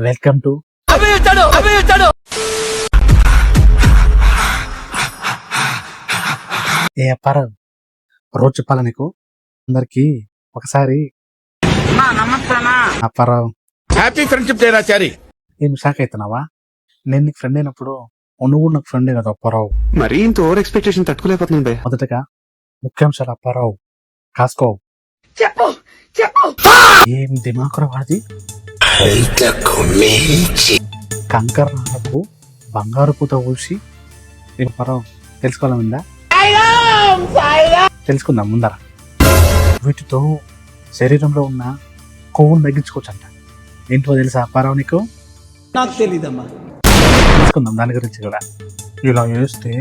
Welcome to ఏ అప్పారావు, రోజు చెప్పాలా నీకు అందరికి ఒకసారి అప్పారావు హ్యాపీ ఫ్రెండ్షిప్ డే రాచారి. ఏం షాక్ అవుతున్నావా? నేను నీకు ఫ్రెండ్ అయినప్పుడు నువ్వు నాకు ఫ్రెండే కదా అప్పారావు. మరీ ఇంత ఓవర్ ఎక్స్పెక్టేషన్ తట్టుకోలేకపోతున్నాను భయ్యా. మొదటగా ముఖ్యాంశాలు అప్పారావు కాసుకో. ఏం దిమాకురా వాడిది. కంకర్రాలకు బంగారు పూత ఊసి అప్పారావు తెలుసుకోవాలనుందా? తెలుసుకుందాం ముందర. వీటితో శరీరంలో ఉన్న కొవ్వును తగ్గించుకోవచ్చంట. ఏంటో తెలుసా అప్పారావు నీకు? నాకు తెలీదమ్మా. తెలుసుకుందాం దాని గురించి కూడా. ఇలా చేస్తే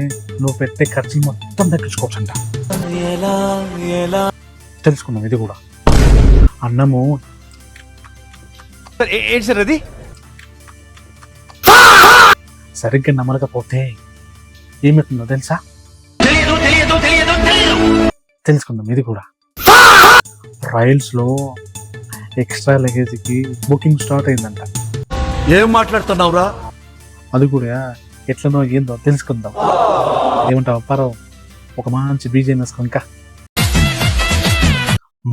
నువ్వు పెట్టే ఖర్చు మొత్తం తగ్గించుకోవచ్చంట. తెలుసుకుందాం ఇది కూడా. అన్నము ఏంటి సార్ అది? సరిగ్గా నమ్మలేకపోతే ఏమవుతుందో తెలుసా? తెలుసుకుందాం ఇది కూడా. రైల్స్ లో ఎక్స్ట్రా లగేజ్ కి బుకింగ్ స్టార్ట్ అయిందంట. ఏం మాట్లాడుతున్నావురా? అది కూడా ఎట్లనో ఏందో తెలుసుకుందాం. ఏమంటావు అప్పారావు? ఒక మంచి బీజేం వేసుకో. ఇంకా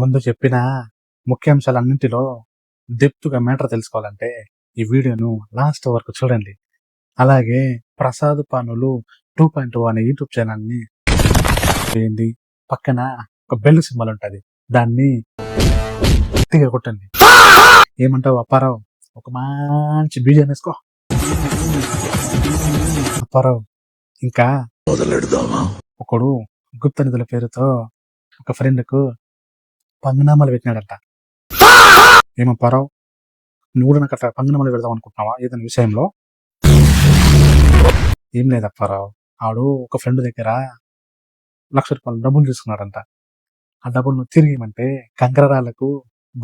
ముందు చెప్పిన ముఖ్యాంశాలన్నింటిలో డెప్త్గా మ్యాటర్ తెలుసుకోవాలంటే ఈ వీడియోను లాస్ట్ వరకు చూడండి. అలాగే ప్రసాద్ పానులు 2.0 అనే యూట్యూబ్ ఛానల్ ని చేయండి. పక్కన ఒక బెల్ సింబల్ ఉంటది, దాన్ని గట్టిగా కొట్టండి. ఏమంటావు అప్పారావు? ఒక మంచి బీజం వేసుకో అప్పారావు. ఇంకా ఒకడు గుప్త నిధుల పేరుతో ఒక ఫ్రెండ్ కు పంగనామాలు పెట్టినాడంట. ఏమప్పారావు, నువ్వు కూడా నాకు అట్లా పంగనామాలు పెడదాం అనుకుంటున్నావా ఏదైనా విషయంలో? ఏం లేదప్పారావు, ఆడు ఒక ఫ్రెండ్ దగ్గర ₹1,00,000 డబ్బులు తీసుకున్నాడంట. ఆ డబ్బులు తిరిగి ఇవ్వమంటే కంకరాలకు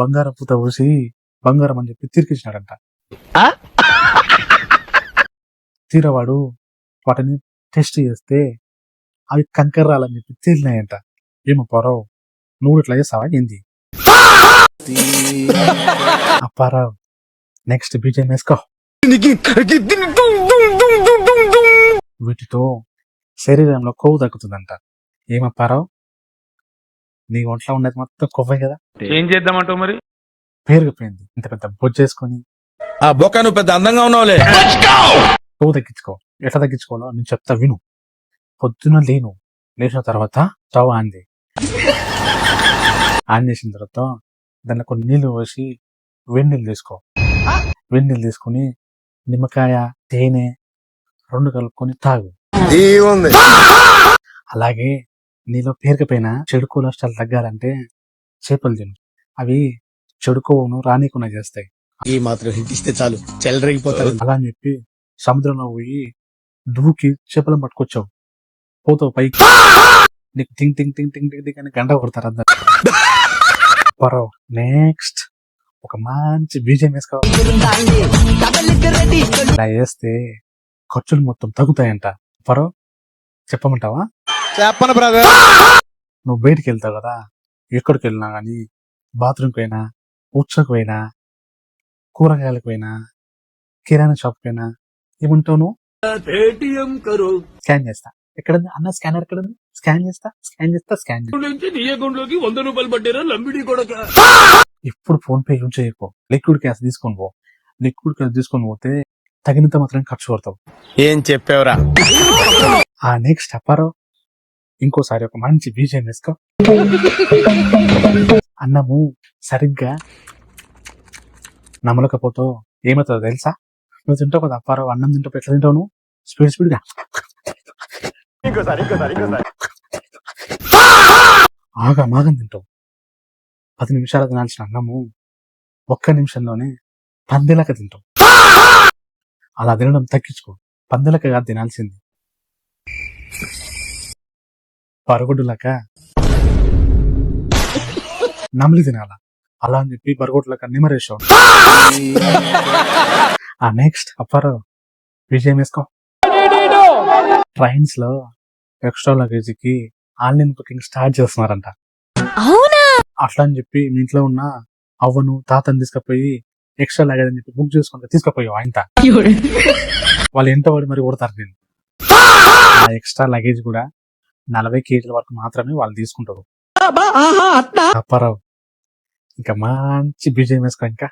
బంగారం పూత ఊసి బంగారం అని చెప్పి తిరిగిచ్చినాడంట. తీరవాడు వాటిని టెస్ట్ చేస్తే అవి కంకర్రాలని చెప్పి తేలినాయంట. ఏమప్పారావు, నువ్వు ఇట్లా చేస్తావా ఏంది? అప్పారావు నెక్స్ట్ బీజం వేసుకో. వీటితో శరీరంలో కొవ్వు తగ్గుతుందంట. ఏమప్పారావు, నీ ఒంట్లో ఉండేది మొత్తం కొవ్వే కదా. ఏం చేద్దామంటావు మరి? పేరుకుపోయింది. ఇంత పెద్ద బొజ్జేసుకొని ఆ బొక్క నువ్వు పెద్ద అందంగా ఉన్నావులే. కొవ్వు తగ్గించుకో. ఎట్లా తగ్గించుకోవాలో నేను చెప్తా విను. పొద్దున లేచిన తర్వాత స్టవ్ ఆన్ చేసిన తర్వాత దాంట్లో కొన్ని నీళ్లు పోసి వేడినీళ్ళు తీసుకో. వేడినీళ్ళు తీసుకుని నిమ్మకాయ తేనె 2 కలుపుకొని తాగు. అలాగే నీలో పేరుకపోయిన చెడు కొలెస్ట్రాల్ తగ్గాలంటే చేపలు తిను. అవి చెడు కొవ్వును రానీకుండా చేస్తాయి. ఈ మాత్రం హిట్ ఇస్తే చాలు చెలరేగిపోతారు. అలా అని చెప్పి సముద్రంలో పోయి దూకి చేపలను పట్టుకొచ్చావు, పోతావు పైకి, నీకు టింగ్ టింగ్ టింగ్ టింగ్ టింగ్ అని గంట కొడతారు అందరు. పరవ్ నెక్స్ట్ ఒక మంచి బీజం వేసుకోవాలి. ఇలా వేస్తే ఖర్చులు మొత్తం తగ్గుతాయంట. పరవ్ చెప్పమంటావా? చెప్పను బ్రదర్. నువ్వు బయటికి వెళ్తావు కదా, ఎక్కడికి వెళ్ళినా కానీ, బాత్రూమ్కి పోయినా, ఉచ్చకు పోయినా, కూరగాయలకు పోయినా, కిరాణా షాప్ పోయినా, ఏమంటావు నువ్వు? స్కాన్ చేస్తా. ఎక్కడ అన్న స్కానర్ ఎక్కడ? స్కాన్ చేస్తా. ఇప్పుడు ఫోన్ పే యూజ్ చేయకు. లిక్విడ్ క్యాష్ తీసుకొని పో. లిక్విడ్ క్యాష్ తీసుకొని పోతే తగినంత మాత్రం ఖర్చు పడతావు. ఏం చెప్పావురా? ఆ నెక్స్ట్ అప్పారావు ఇంకోసారి ఒక మంచి బీజం వేసుకో. అన్నము సరిగ్గా నమ్మలేకపోతావు. ఏమవుతుందో తెలుసా? నువ్వు తింటావు కదా అప్పారావు, అన్నం తింటావు, ఎట్లా తింటావు నువ్వు? స్పీడ్గా ఆగం తింటావు. 10 నిమిషాలు తినాల్సిన అన్నము 1 నిమిషంలోనే పందిలక తింటావు. అలా తినడం తగ్గించుకో. పందిలక కాదు తినాల్సింది, పరుగుడులక నమిలి తినాల. అలా అని చెప్పి బరగొట్లక నిమరేసావు. ఆ నెక్స్ట్ అప్పారావు విజయం వేసుకో. ట్రైన్స్ లో ఎక్స్ట్రా లగేజ్ కి ఆన్లైన్ బుకింగ్ స్టార్ట్ చేస్తున్నారంట. అట్లా అని చెప్పి మీ ఇంట్లో ఉన్న అవ్వను తాతని తీసుకుపోయి ఎక్స్ట్రా లగేజ్ అని చెప్పి బుక్ చేసుకుంటే తీసుకుపోయావు ఆయన వాళ్ళు ఎంత పడి మరి కొడతారు నేను. ఆ ఎక్స్ట్రా లగేజ్ కూడా 40 కేజీల వరకు మాత్రమే వాళ్ళు తీసుకుంటారు. అప్పారావు ఇంకా మంచి బీజేం వేసుకో ఇంకా.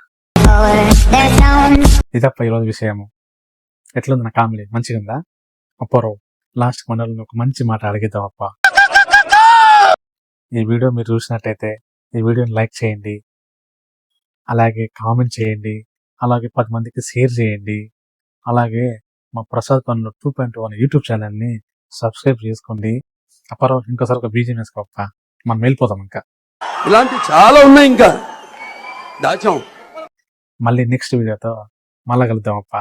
ఇదప్ప ఈరోజు విషయము. ఎట్లుంది నా కామెడీ? మంచిగా ఉందా? అప్పారావు లాస్ట్ మనల్ని ఒక మంచి మాట అడిగిద్దాం అప్ప. ఈ వీడియో మీరు చూసినట్టయితే ఈ వీడియోని లైక్ చేయండి, అలాగే కామెంట్ చేయండి, అలాగే 10 మందికి షేర్ చేయండి, అలాగే మా ప్రసాద్ పనులు 2.0 అనే యూట్యూబ్ ఛానల్ని సబ్స్క్రైబ్ చేసుకోండి. అప్పారావు ఇంకోసారి ఒక బీజేం వేసుకోప్ప, మనం వెళ్ళిపోతాం ఇంకా. ఇలాంటి చాలా ఉన్నాయి ఇంకా దాచాం. మళ్ళీ నెక్స్ట్ వీడియోతో మళ్ళా కలుద్దాం అప్ప.